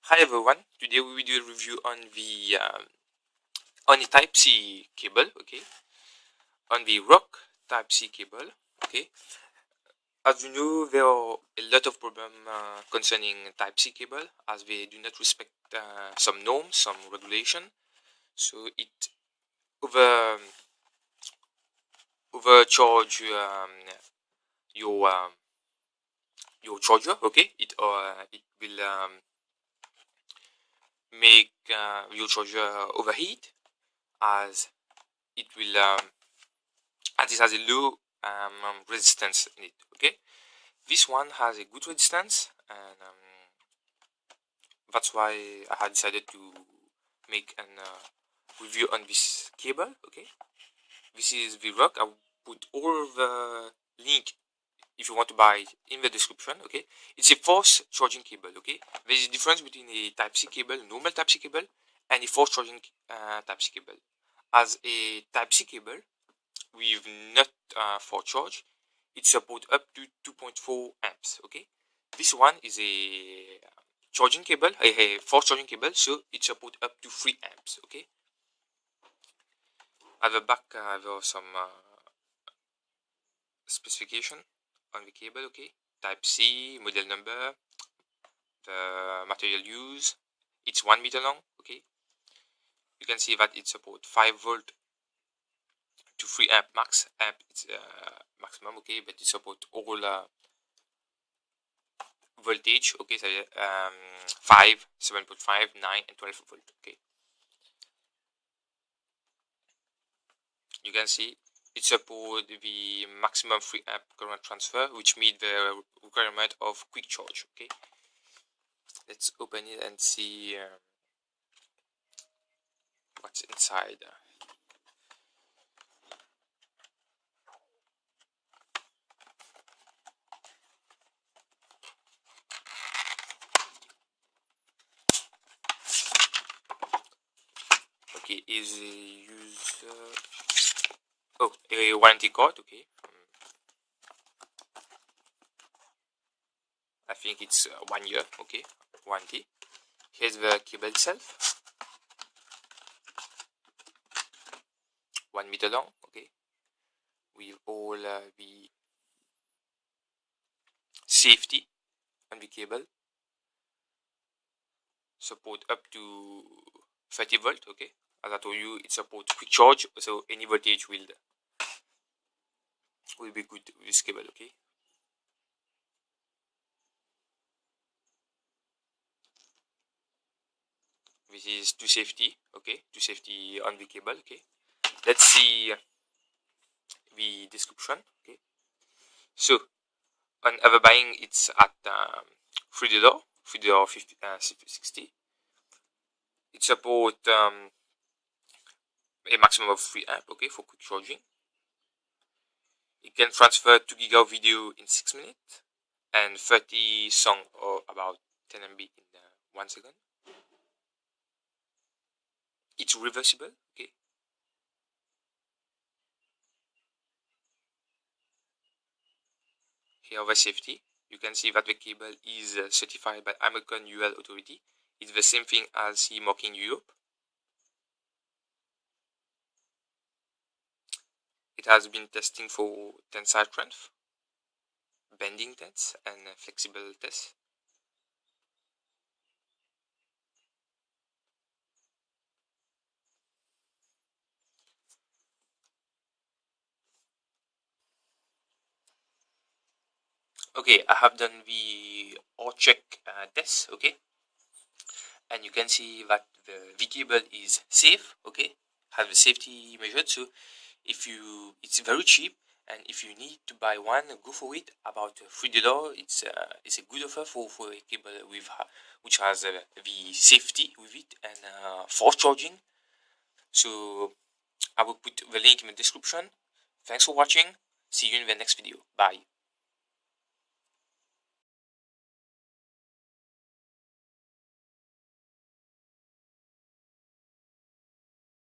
Hi everyone, today we will do a review on the Type-C cable, okay, on the ROC Type-C cable, okay. As you know, there are a lot of problems concerning Type-C cable as they do not respect some norms, some regulation, so it overcharge your charger, okay. It will make your charger overheat as it will as it has a low resistance in it, okay. This one has a good resistance, and that's why I had decided to make an review on this cable, okay. This is the ROC. I will put all the link if you want to buy it in the description, okay. It's a fast charging cable, okay. There's a difference between a Type-C cable, normal Type-C cable, and a fast charging Type-C cable. As a Type-C cable with not for charge, it supports up to 2.4 amps, okay. This one is a charging cable, a fast charging cable, so it supports up to 3 amps, okay. At the back there are some specification on the cable, okay. Type-C, model number, the material used. It's 1 meter long, okay. You can see that it supports 5 volt to 3 amp max. Amp it's maximum, okay, but it supports all voltage, okay. So 5, 7.5, 9 and 12 volt, okay. You can see it supports the maximum 3 amp current transfer, which meets the requirement of quick charge, okay. Let's open it and see what's inside. Okay, is a user, oh, a warranty card, okay. I think it's 1 year, okay, warranty. Here's the cable itself, 1 meter long, okay, with all the safety on the cable. Support up to 30 volt, okay. As I told you, it supports quick charge, so any voltage will be good with this cable, okay. This is to safety, okay, to safety on the cable, okay. Let's see the description, okay. So on other buying, it's at $3, $60. It supports a maximum of 3 amp, okay, for quick charging. It can transfer 2 GB of video in 6 minutes and 30 song or about 10 MB in 1 second. It's reversible, okay. Here the safety. You can see that the cable is certified by American UL Authority. It's the same thing as CE mark in Europe. It has been testing for tensile strength, bending tests, and flexible tests. Okay, I have done the check test, okay, and you can see that the cable is safe, okay, has the safety measured. So if you, it's very cheap, and if you need to buy one, go for it. About $3. It's a good offer for a cable with which has the safety with it and fast charging. So I will put the link in the description. Thanks for watching. See you in the next video. Bye.